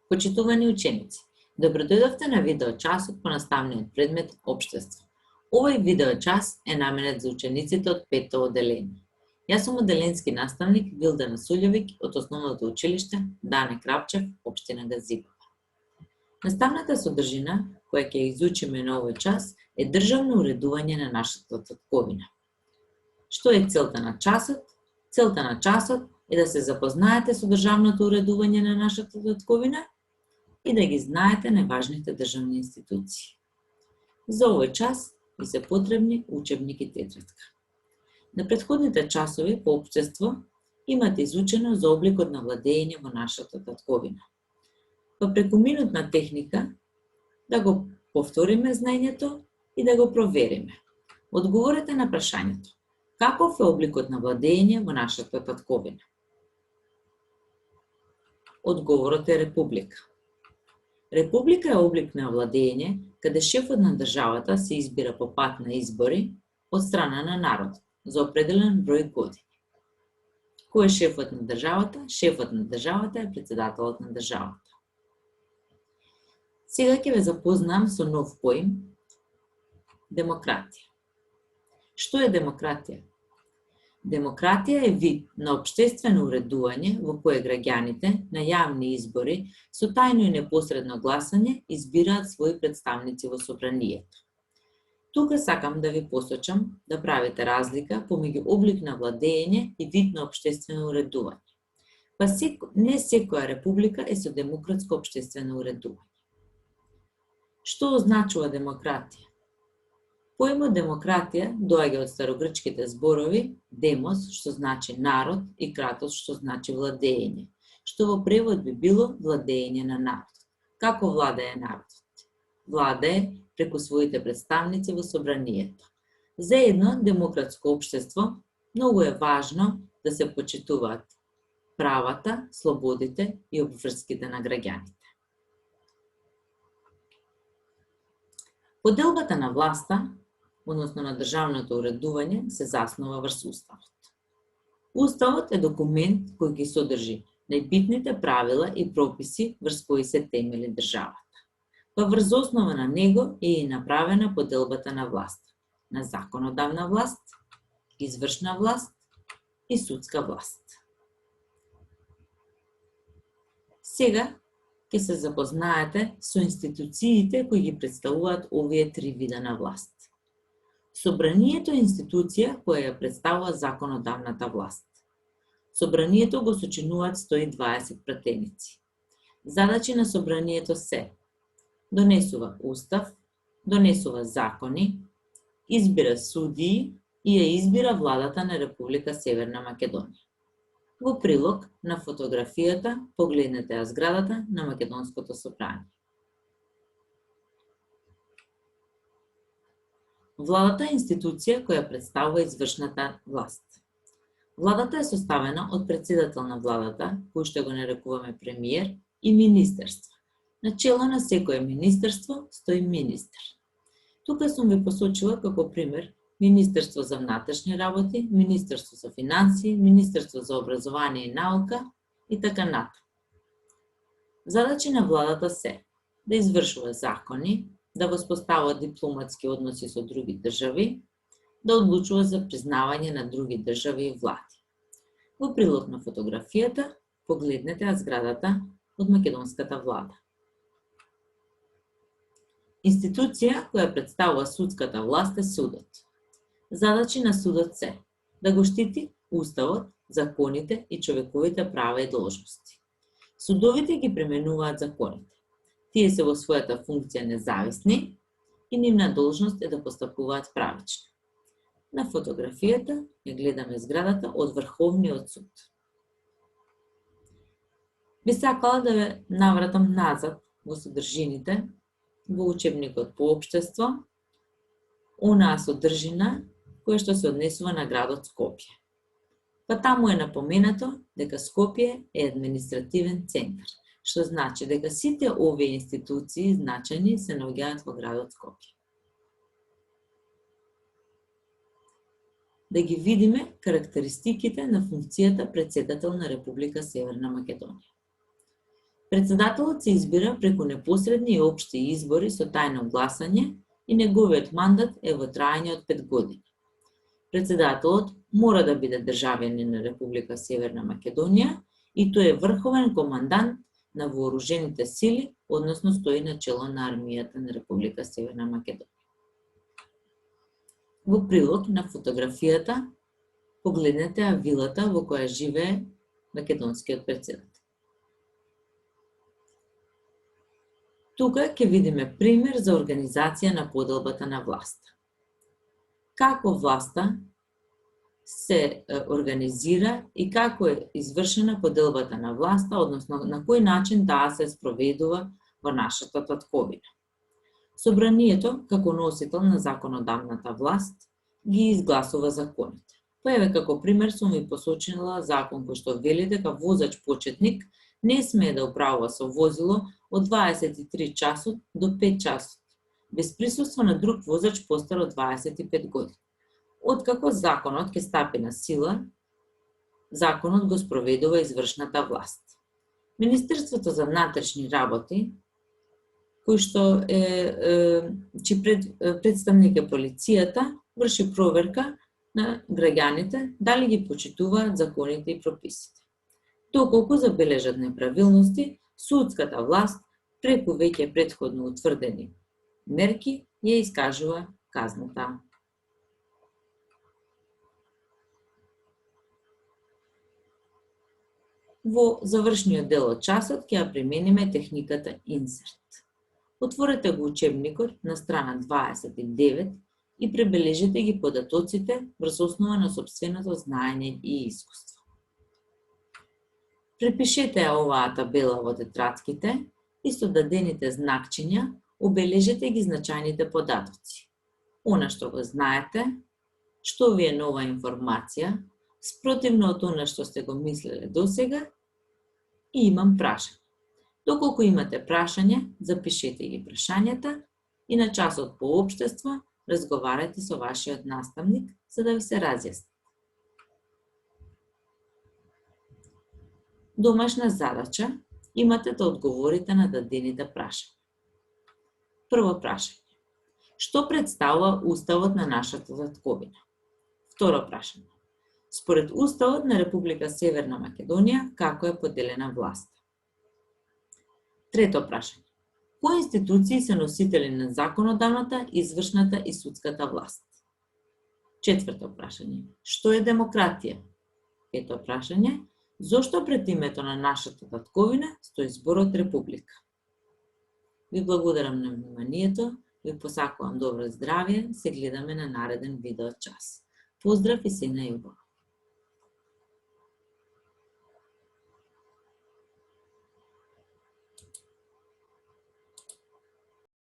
Почитувани ученици, добродојдовте на видеочасот по наставниот предмет Општество. Овој видеочас е наменет за учениците од 5-то одделение. Јас сум одделенски наставник Вилда Насулјовиќ од Основното училиште Дане Крапчев, општина Газибова. Наставната содржина која ќе изучиме на овој час е државно уредување на нашата татковина. Што е целта на часот? Целта на часот е да се запознаете со државното уредување на нашата татковина и да ги знаете најважните државни институции. За овој час ви се потребни учебник и тетрадка. На претходните часови по општество имате изучено за обликот на владење во нашата татковина. Па преку минутна техника да го повториме знаењето и да го провериме. Одговорете на прашањето: каков е обликот на владење во нашата татковина? Одговорот е република. Република е облик на владење каде шефот на државата се избира по пат на избори од страна на народот за определен број години. Кој е шефот на државата? Шефот на државата е претседателот на државата. Сега ќе ве запознам со нов поим – демократија. Што е демократија? Демократија е вид на општествено уредување во кое граѓаните на јавни избори со тајно и непосредно гласање избираат своји представници во собранието. Тука сакам да ви посочам да правите разлика помеѓу облик на владење и вид на општествено уредување. Па не секоја република е со демократско општествено уредување. Што означува демократија? Поимот демократија доаѓа од старогрчките зборови демос, што значи народ, и кратос, што значи владење, што во превод би било владење на народот. Како владее народот? Владее преку своите представници во собранието. За едно демократско општество многу е важно да се почитуваат правата, слободите и обврските на граѓаните. Поделбата на власта, односно на државното уредување, се заснова врз Уставот. Уставот е документ кој ги содржи најбитните правила и прописи врз кои се темели државата. Па врз основа на него е и направена поделбата на власт, на законодавна власт, извршна власт и судска власт. Сега ќе се запознаете со институциите кои ги представуваат овие три вида на власт. Собранието е институција која ја представува законодавната власт. Собранието го сочинуваат 120 пратеници. Задачи на собранието се: донесува устав, донесува закони, избира судии и ја избира владата на Република Северна Македонија. Во прилог на фотографијата погледнете ја зградата на Македонското собрание. Владата е институција која представува извршната власт. Владата е составена од претседател на владата, кој што го нарекуваме премиер, и министерство. На чело на секое министерство стои министер. Тука сум ви посочила како пример Министерство за внатрешни работи, Министерство за финансии, Министерство за образование и наука и така натаму. Задачи на владата се: да извршува закони, да воспоставува дипломатски односи со други држави, да одлучува за признавање на други држави и влади. Во прилог на фотографијата погледнете ја зградата од македонската влада. Институција која представува судската власт е судот. Задачи на судот се: да го штити уставот, законите и човековите права и должности. Судовите ги применуваат законите. Тие се во својата функција независни и нивна должност е да постапуваат правично. На фотографијата ја гледаме зградата од Врховниот суд. Би сакала да ве навратам назад во содржините во учебникот по општество, онаа содржина која што се однесува на градот Скопје. Па таму е напоменато дека Скопје е административен центар, што значи дека сите овие институции значајни се наоѓаат во градот Скопје. Да ги видиме карактеристиките на функцијата претседател на Република Северна Македонија. Председателот се избира преку непосредни и општи избори со тајно гласање и неговиот мандат е во траење од 5 години. Председателот мора да биде државјанин на Република Северна Македонија и тој е врховен командант на вооружените сили, односно стои на чело на армијата на Република Северна Македонија. Во прилог на фотографијата погледнете ја вилата во која живее македонскиот претседател. Тука ќе видиме пример за организација на поделбата на власта. Како власта се организира и како е извршена поделбата на власта, односно на кој начин таа се спроведува во нашата татковина. Собранието, како носител на законодавната власт, ги изгласува законите. Па еве како пример сум ви посочила закон кој што вели дека возач почетник не смее да управува со возило од 23 часот до 5 часот, без присуство на друг возач постар од 25 години. Откако законот ќе стапи на сила, законот го спроведува извршната власт. Министерството за внатрешни работи, кој што представник е полицијата, врши проверка на граѓаните дали ги почитуваат законите и прописите. Доколку забележат неправилности, судската власт преку веќе претходно утврдени мерки ја искажува казната. Во завршниот дел од часот ќе ја примениме техниката инсерт. Отворете го учебникот на страна 29 и пребележите ги податоците врз основа на сопственото знаење и искуство. Препишете ја оваа табела во тетрадките и со дадените знакчиња обележете ги значајните податоци. Она што го знаете, што ви е нова информација, спротивно од она што сте го мислеле досега, и имам прашање. Доколку имате прашање, запишете ги прашањата и на часот по општество разговарајте со вашиот наставник за да ви се разјасни. Домашна задача имате да одговорите на дадените прашања. Прво прашање. Што представува Уставот на нашата татковина? Второ прашање. Според Уставот на Република Северна Македонија, како е поделена власта? Трето прашање. Кои институции се носители на законодавната, извршната и судската власт? Четврто прашање. Што е демократија? Пето прашање. Зошто пред името на нашата татковина стои зборот Република? Ви благодарам на вниманието, ви посакувам добро здравје, се гледаме на нареден видео час. Поздрав и се на љубов!